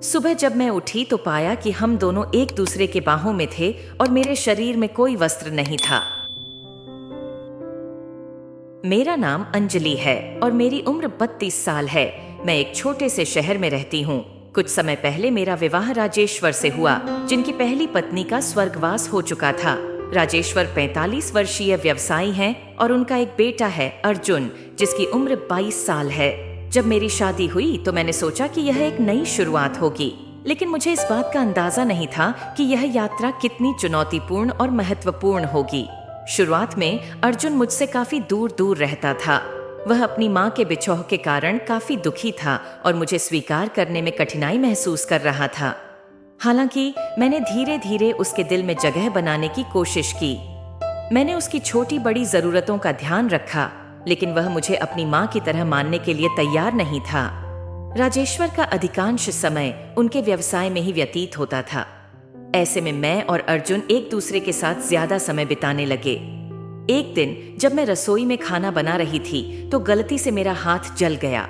सुबह जब मैं उठी तो पाया कि हम दोनों एक दूसरे के बाहों में थे और मेरे शरीर में कोई वस्त्र नहीं था। मेरा नाम अंजलि है और मेरी उम्र 32 साल है। मैं एक छोटे से शहर में रहती हूँ। कुछ समय पहले मेरा विवाह राजेश्वर से हुआ, जिनकी पहली पत्नी का स्वर्गवास हो चुका था। राजेश्वर 45 वर्षीय व्यवसायी हैं और उनका एक बेटा है अर्जुन, जिसकी उम्र 22 साल है। जब मेरी शादी हुई तो मैंने सोचा कि यह एक नई शुरुआत होगी, लेकिन मुझे इस बात का अंदाजा नहीं था कि यह यात्रा कितनी चुनौतीपूर्ण और महत्वपूर्ण होगी। शुरुआत में अर्जुन मुझसे काफी दूर दूर रहता था। वह अपनी माँ के बिछोह के कारण काफी दुखी था और मुझे स्वीकार करने में कठिनाई महसूस कर रहा था। हालांकि मैंने धीरे धीरे उसके दिल में जगह बनाने की कोशिश की। मैंने उसकी छोटी बड़ी जरूरतों का ध्यान रखा, लेकिन वह मुझे अपनी माँ की तरह मानने के लिए तैयार नहीं था। राजेश्वर का अधिकांश समय उनके व्यवसाय में ही व्यतीत होता था। ऐसे में मैं और अर्जुन एक दूसरे के साथ ज्यादा समय बिताने लगे। एक दिन जब मैं रसोई में खाना बना रही थी तो गलती से मेरा हाथ जल गया।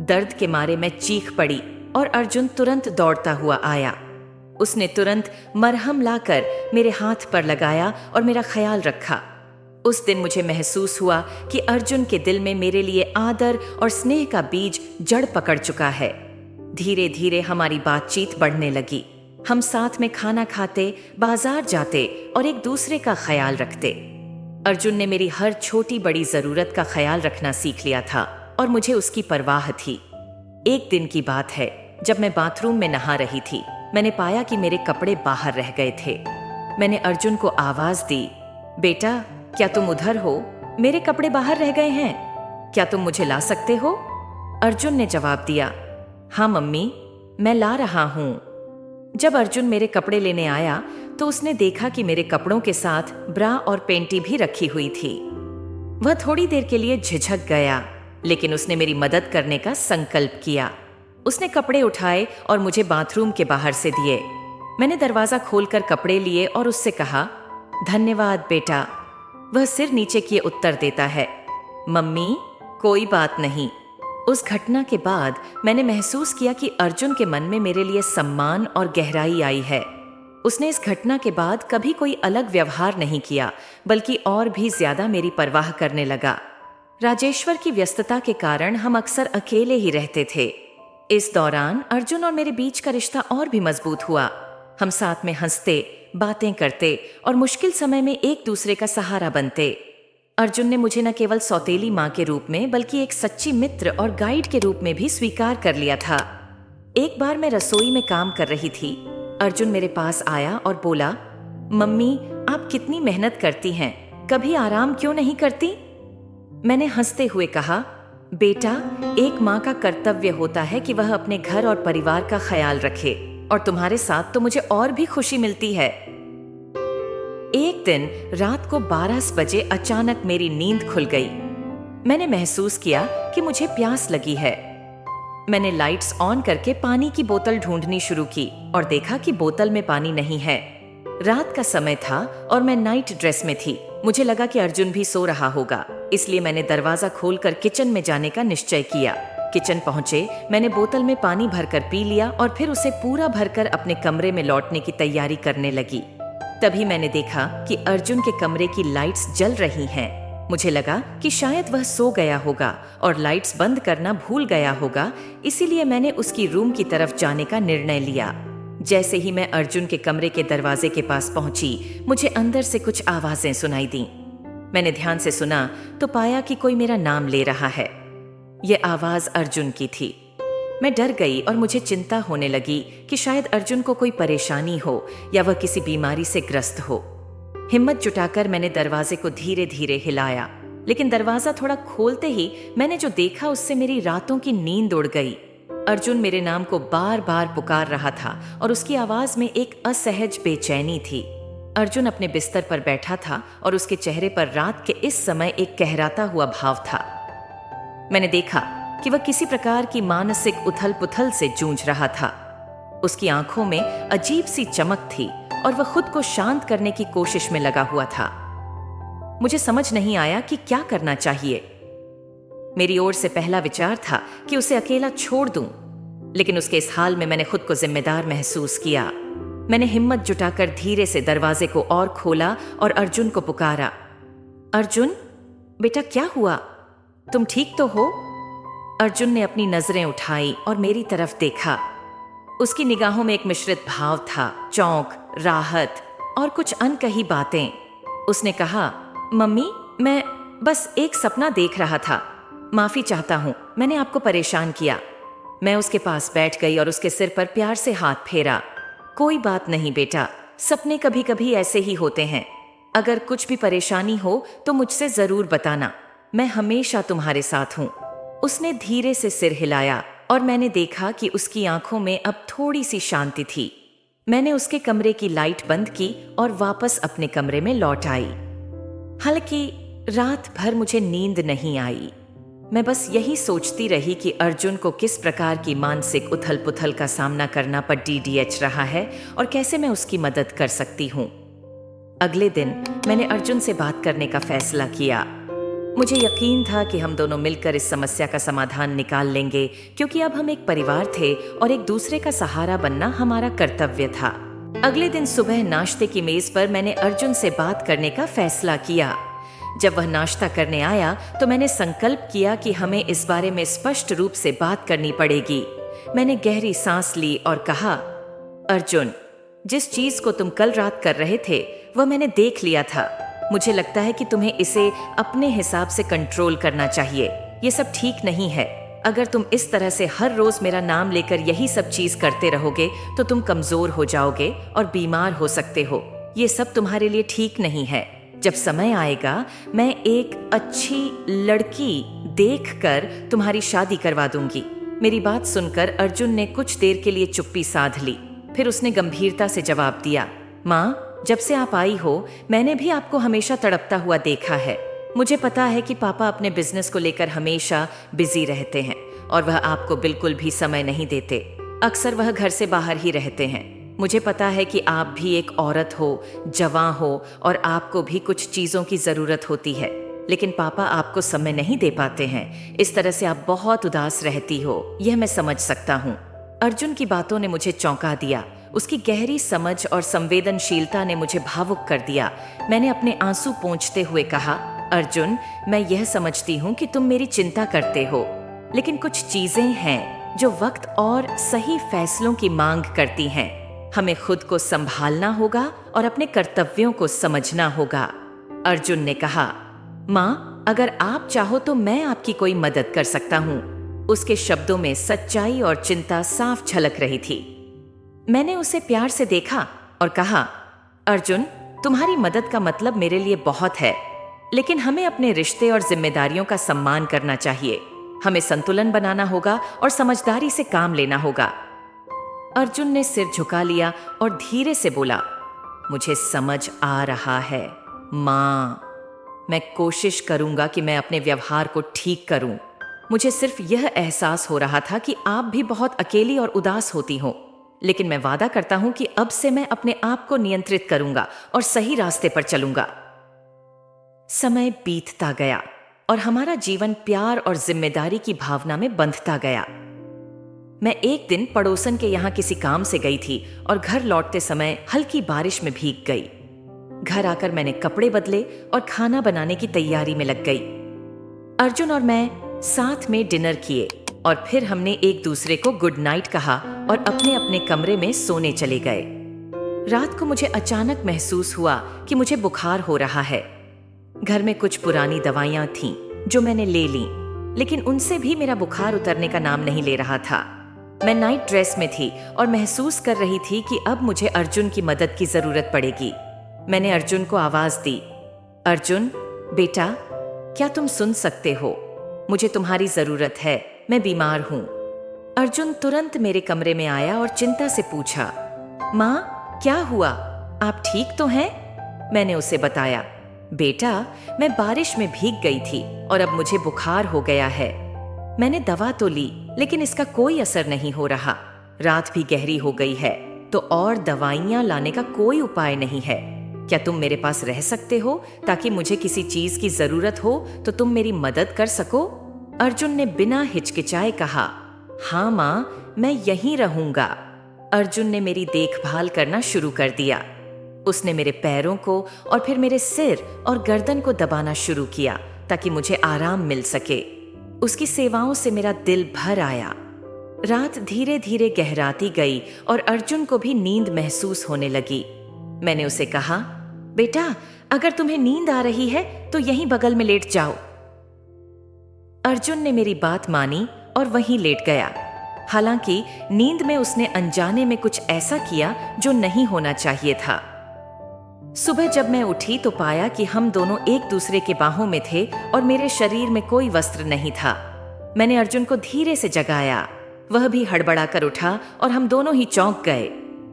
दर्द के मारे मैं चीख पड़ी और अर्जुन तुरंत दौड़ता हुआ आया। उसने तुरंत मरहम लाकर मेरे हाथ पर लगाया और मेरा ख्याल रखा। उस दिन मुझे महसूस हुआ कि अर्जुन के दिल में मेरे लिए आदर और स्नेह का बीज जड़ पकड़ चुका है। धीरे धीरे हमारी बातचीत बढ़ने लगी। हम साथ में खाना खाते, बाजार जाते और एक दूसरे का ख्याल रखते। अर्जुन ने मेरी हर छोटी बड़ी जरूरत का ख्याल रखना सीख लिया था और मुझे उसकी परवाह थी। एक दिन की बात है, जब मैं बाथरूम में नहा रही थी, मैंने पाया कि मेरे कपड़े बाहर रह गए थे। मैंने अर्जुन को आवाज दी, बेटा क्या तुम उधर हो? मेरे कपड़े बाहर रह गए हैं, क्या तुम मुझे ला सकते हो? अर्जुन ने जवाब दिया, हाँ मम्मी, मैं ला रहा हूँ। जब अर्जुन मेरे कपड़े लेने आया तो उसने देखा कि मेरे कपड़ों के साथ ब्रा और पेंटी भी रखी हुई थी। वह थोड़ी देर के लिए झिझक गया, लेकिन उसने मेरी मदद करने का संकल्प किया। उसने कपड़े उठाए और मुझे बाथरूम के बाहर से दिए। मैंने दरवाजा खोलकर कपड़े लिए और उससे कहा, धन्यवाद बेटा। वह सिर नीचे किए उत्तर देता है, मम्मी कोई बात नहीं। उस घटना के बाद मैंने महसूस किया कि अर्जुन के मन में मेरे लिए सम्मान और गहराई आई है। उसने इस घटना के बाद कभी कोई अलग व्यवहार नहीं किया, बल्कि और भी ज्यादा मेरी परवाह करने लगा। राजेश्वर की व्यस्तता के कारण हम अक्सर अकेले ही रहते थे। इस दौरान अर्जुन और मेरे बीच का रिश्ता और भी मजबूत हुआ। हम साथ में हंसते, बातें करते और मुश्किल समय में एक दूसरे का सहारा बनते। अर्जुन ने मुझे न केवल सौतेली माँ के रूप में, बल्कि एक सच्ची मित्र और गाइड के रूप में भी स्वीकार कर लिया था। एक बार मैं रसोई में काम कर रही थी। अर्जुन मेरे पास आया और बोला, मम्मी आप कितनी मेहनत करती हैं, कभी आराम क्यों नहीं करती? मैंने हंसते हुए कहा, बेटा एक माँ का कर्तव्य होता है कि वह अपने घर और परिवार का ख्याल रखे, और तुम्हारे साथ तो मुझे और भी खुशी मिलती है। एक दिन रात को 12 बजे अचानक मेरी नींद खुल गई। मैंने महसूस किया कि मुझे प्यास लगी है। मैंने लाइट्स ऑन करके पानी की बोतल ढूंढनी शुरू की और देखा कि बोतल में पानी नहीं है। रात का समय था और मैं नाइट ड्रेस में थी। मुझे लगा कि अर्जुन भी सो रहा होगा, इसलिए मैंने दरवाजा खोलकर किचन में जाने का निश्चय किया। किचन पहुंचे, मैंने बोतल में पानी भरकर पी लिया और फिर उसे पूरा भरकर अपने कमरे में लौटने की तैयारी करने लगी। तभी मैंने देखा कि अर्जुन के कमरे की लाइट्स जल रही हैं। मुझे लगा कि शायद वह सो गया होगा और लाइट्स बंद करना भूल गया होगा, इसीलिए मैंने उसकी रूम की तरफ जाने का निर्णय लिया। जैसे ही मैं अर्जुन के कमरे के दरवाजे के पास पहुंची, मुझे अंदर से कुछ आवाजें सुनाई दी। मैंने ध्यान से सुना तो पाया कि कोई मेरा नाम ले रहा है। यह आवाज अर्जुन की थी। मैं डर गई और मुझे चिंता होने लगी कि शायद अर्जुन को कोई परेशानी हो या वह किसी बीमारी से ग्रस्त हो। हिम्मत जुटाकर मैंने दरवाजे को धीरे धीरे हिलाया, लेकिन दरवाजा थोड़ा खोलते ही मैंने जो देखा उससे मेरी रातों की नींद उड़ गई। अर्जुन मेरे नाम को बार बार पुकार रहा था और उसकी आवाज में एक असहज बेचैनी थी। अर्जुन अपने बिस्तर पर बैठा था और उसके चेहरे पर रात के इस समय एक कहराता हुआ भाव था। मैंने देखा कि वह किसी प्रकार की मानसिक उथल पुथल से जूझ रहा था। उसकी आंखों में अजीब सी चमक थी और वह खुद को शांत करने की कोशिश में लगा हुआ था। मुझे समझ नहीं आया कि क्या करना चाहिए। मेरी ओर से पहला विचार था कि उसे अकेला छोड़ दूं, लेकिन उसके इस हाल में मैंने खुद को जिम्मेदार महसूस किया। मैंने हिम्मत जुटाकर धीरे से दरवाजे को और खोला और अर्जुन को पुकारा। अर्जुन, बेटा क्या हुआ? तुम ठीक तो हो? अर्जुन ने अपनी नजरें उठाई और मेरी तरफ देखा। उसकी निगाहों में एक मिश्रित भाव था, चौंक, राहत और कुछ अनकही बातें। उसने कहा, मम्मी, मैं बस एक सपना देख रहा था। माफी चाहता हूं, मैंने आपको परेशान किया। मैं उसके पास बैठ गई और उसके सिर पर प्यार से हाथ फेरा। कोई बात नहीं बेटा, सपने कभी कभी ऐसे ही होते हैं। अगर कुछ भी परेशानी हो तो मुझसे जरूर बताना, मैं हमेशा तुम्हारे साथ हूं। उसने धीरे से सिर हिलाया और मैंने देखा कि उसकी आंखों में अब थोड़ी सी शांति थी। मैंने उसके कमरे की लाइट बंद की और वापस अपने कमरे में लौट आई। हालांकि रात भर मुझे नींद नहीं आई। मैं बस यही सोचती रही कि अर्जुन को किस प्रकार की मानसिक उथल पुथल का सामना करना पर DDH रहा है और कैसे मैं उसकी मदद कर सकती हूँ। अगले दिन मैंने अर्जुन से बात करने का फैसला किया। मुझे यकीन था कि हम दोनों मिलकर इस समस्या का समाधान निकाल लेंगे, क्योंकि अब हम एक परिवार थे और एक दूसरे का सहारा बनना हमारा कर्तव्य था। अगले दिन सुबह नाश्ते की मेज पर मैंने अर्जुन से बात करने का फैसला किया। जब वह नाश्ता करने आया तो मैंने संकल्प किया कि हमें इस बारे में स्पष्ट रूप से बात करनी पड़ेगी। मैंने गहरी सांस ली और कहा, अर्जुन, जिस चीज को तुम कल रात कर रहे थे वह मैंने देख लिया था। मुझे लगता है कि तुम्हें इसे अपने हिसाब से कंट्रोल करना चाहिए। ये सब ठीक नहीं है। अगर तुम इस तरह से हर रोज मेरा नाम लेकर यही सब चीज करते रहोगे तो तुम कमजोर हो जाओगे और बीमार हो सकते हो। ये सब तुम्हारे लिए ठीक नहीं है। जब समय आएगा मैं एक अच्छी लड़की देखकर तुम्हारी शादी करवा दूंगी। मेरी बात सुनकर अर्जुन ने कुछ देर के लिए चुप्पी साध ली। फिर उसने गंभीरता से जवाब दिया, माँ, जब से आप आई हो मैंने भी आपको हमेशा तड़पता हुआ देखा है। मुझे पता है कि पापा अपने बिजनेस को लेकर हमेशा बिजी रहते हैं और वह आपको बिल्कुल भी समय नहीं देते। अक्सर वह घर से बाहर ही रहते हैं। मुझे पता है कि आप भी एक औरत हो, जवां हो और आपको भी कुछ चीज़ों की ज़रूरत होती है, लेकिन पापा आपको समय नहीं दे पाते हैं। इस तरह से आप बहुत उदास रहती हो, यह मैं समझ सकता हूँ। अर्जुन की बातों ने मुझे चौंका दिया। उसकी गहरी समझ और संवेदनशीलता ने मुझे भावुक कर दिया। मैंने अपने आंसू पोंछते हुए कहा, अर्जुन, मैं यह समझती हूँ कि तुम मेरी चिंता करते हो, लेकिन कुछ चीजें हैं जो वक्त और सही फैसलों की मांग करती हैं। हमें खुद को संभालना होगा और अपने कर्तव्यों को समझना होगा। अर्जुन ने कहा, माँ, अगर आप चाहो तो मैं आपकी कोई मदद कर सकता हूँ। उसके शब्दों में सच्चाई और चिंता साफ झलक रही थी। मैंने उसे प्यार से देखा और कहा, अर्जुन, तुम्हारी मदद का मतलब मेरे लिए बहुत है, लेकिन हमें अपने रिश्ते और जिम्मेदारियों का सम्मान करना चाहिए। हमें संतुलन बनाना होगा और समझदारी से काम लेना होगा। अर्जुन ने सिर झुका लिया और धीरे से बोला, मुझे समझ आ रहा है माँ। मैं कोशिश करूंगा कि मैं अपने व्यवहार को ठीक करूं। मुझे सिर्फ यह एहसास हो रहा था कि आप भी बहुत अकेली और उदास होती हो, लेकिन मैं वादा करता हूं कि अब से मैं अपने आप को नियंत्रित करूंगा और सही रास्ते पर चलूंगा। समय बीतता गया और हमारा जीवन प्यार और जिम्मेदारी की भावना में बंधता गया। मैं एक दिन पड़ोसन के यहाँ किसी काम से गई थी और घर लौटते समय हल्की बारिश में भीग गई। घर आकर मैंने कपड़े बदले और खाना बनाने की तैयारी में लग गई। अर्जुन और मैं साथ में डिनर किए और फिर हमने एक दूसरे को गुड नाइट कहा और अपने अपने कमरे में सोने चले गए। रात को मुझे अचानक महसूस हुआ कि मुझे बुखार हो रहा है। घर में कुछ पुरानी दवाइयां थीं जो मैंने ले लीं, लेकिन उनसे भी मेरा बुखार उतरने का नाम नहीं ले रहा था। मैं नाइट ड्रेस में थी और महसूस कर रही थी कि अब मुझे अर्जुन की मदद की जरूरत पड़ेगी। मैंने अर्जुन को आवाज दी, अर्जुन बेटा, क्या तुम सुन सकते हो? मुझे तुम्हारी जरूरत है, मैं बीमार हूं। अर्जुन तुरंत मेरे कमरे में आया और चिंता से पूछा, माँ क्या हुआ, आप ठीक तो हैं? मैंने उसे बताया, बेटा मैं बारिश में भीग गई थी और अब मुझे बुखार हो गया है। मैंने दवा तो ली लेकिन इसका कोई असर नहीं हो रहा। रात भी गहरी हो गई है तो और दवाइयां लाने का कोई उपाय नहीं है। क्या तुम मेरे पास रह सकते हो ताकि मुझे किसी चीज की जरूरत हो तो तुम मेरी मदद कर सको? अर्जुन ने बिना हिचकिचाए कहा, हाँ माँ, मैं यहीं रहूंगा। अर्जुन ने मेरी देखभाल करना शुरू कर दिया। उसने मेरे पैरों को और फिर मेरे सिर और गर्दन को दबाना शुरू किया ताकि मुझे आराम मिल सके। उसकी सेवाओं से मेरा दिल भर आया। रात धीरे धीरे गहराती गई और अर्जुन को भी नींद महसूस होने लगी। मैंने उसे कहा, बेटा, अगर तुम्हें नींद आ रही है तो यहीं बगल में लेट जाओ। अर्जुन ने मेरी बात मानी और वहीं लेट गया। हालांकि नींद में उसने अनजाने में कुछ ऐसा किया जो नहीं होना चाहिए था। सुबह जब मैं उठी तो पाया कि हम दोनों एक दूसरे के बाहों में थे और मेरे शरीर में कोई वस्त्र नहीं था। मैंने अर्जुन को धीरे से जगाया। वह भी हड़बड़ा कर उठा और हम दोनों ही चौंक गए।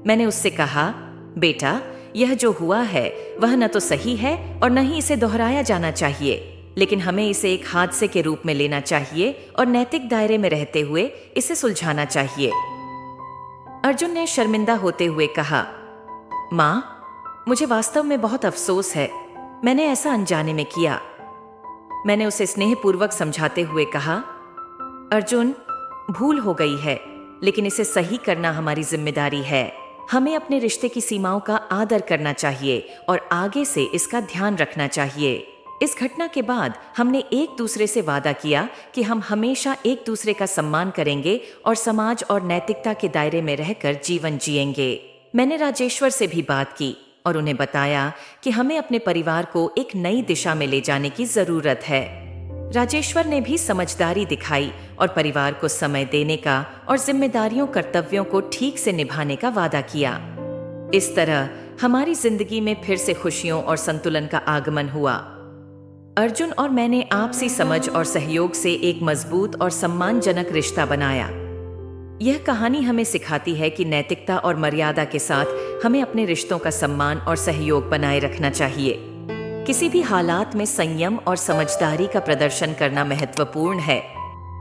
मैंने उससे कहा, बेटा, यह जो हुआ है वह न तो सही है और न ही इसे दोहराया जाना चाहिए, लेकिन हमें इसे एक हादसे के रूप में लेना चाहिए और नैतिक दायरे में रहते हुए इसे सुलझाना चाहिए। अर्जुन ने शर्मिंदा होते हुए कहा, माँ, मुझे वास्तव में बहुत अफसोस है। मैंने ऐसा अनजाने में किया। मैंने उसे स्नेहपूर्वक समझाते हुए कहा, अर्जुन, भूल हो गई है, लेकिन इसे सही करना हमारी जिम्मेदारी है। हमें अपने रिश्ते की सीमाओं का आदर करना चाहिए और आगे से इसका ध्यान रखना चाहिए। इस घटना के बाद हमने एक दूसरे से वादा किया कि हम हमेशा एक दूसरे का सम्मान करेंगे और समाज और नैतिकता के दायरे में रहकर जीवन जिएंगे। मैंने राजेश्वर से भी बात की और उन्हें बताया कि हमें अपने परिवार को एक नई दिशा में ले जाने की जरूरत है। राजेश्वर ने भी समझदारी दिखाई और परिवार को समय देने का और जिम्मेदारियों कर्तव्यों को ठीक से निभाने का वादा किया। इस तरह हमारी जिंदगी में फिर से खुशियों और संतुलन का आगमन हुआ। अर्जुन और मैंने आपसी समझ और सहयोग से एक मजबूत और सम्मानजनक रिश्ता बनाया। यह कहानी हमें सिखाती है कि नैतिकता और मर्यादा के साथ हमें अपने रिश्तों का सम्मान और सहयोग बनाए रखना चाहिए। किसी भी हालात में संयम और समझदारी का प्रदर्शन करना महत्वपूर्ण है।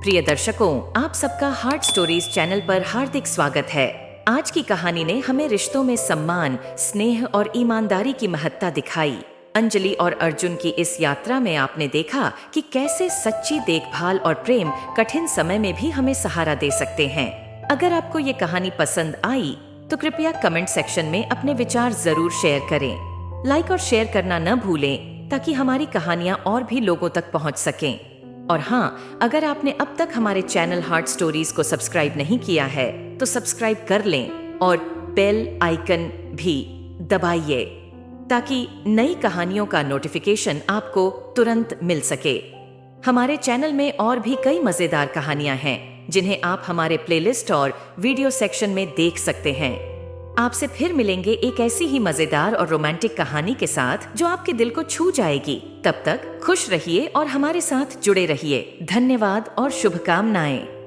प्रिय दर्शकों, आप सबका हार्ट स्टोरीज चैनल पर हार्दिक स्वागत है। आज की कहानी ने हमें रिश्तों में सम्मान, स्नेह और ईमानदारी की महत्ता दिखाई। अंजलि और अर्जुन की इस यात्रा में आपने देखा कि कैसे सच्ची देखभाल और प्रेम कठिन समय में भी हमें सहारा दे सकते हैं। अगर आपको ये कहानी पसंद आई तो कृपया कमेंट सेक्शन में अपने विचार जरूर शेयर करें। लाइक और शेयर करना न भूलें ताकि हमारी कहानियां और भी लोगों तक पहुंच सकें। और हाँ, अगर आपने अब तक हमारे चैनल हार्ट स्टोरीज को सब्सक्राइब नहीं किया है तो सब्सक्राइब कर लें और बेल आइकन भी दबाइए ताकि नई कहानियों का नोटिफिकेशन आपको तुरंत मिल सके। हमारे चैनल में और भी कई मजेदार कहानियां हैं जिन्हें आप हमारे प्लेलिस्ट और वीडियो सेक्शन में देख सकते हैं। आपसे फिर मिलेंगे एक ऐसी ही मजेदार और रोमांटिक कहानी के साथ जो आपके दिल को छू जाएगी। तब तक खुश रहिए और हमारे साथ जुड़े रहिए। धन्यवाद और शुभकामनाएं।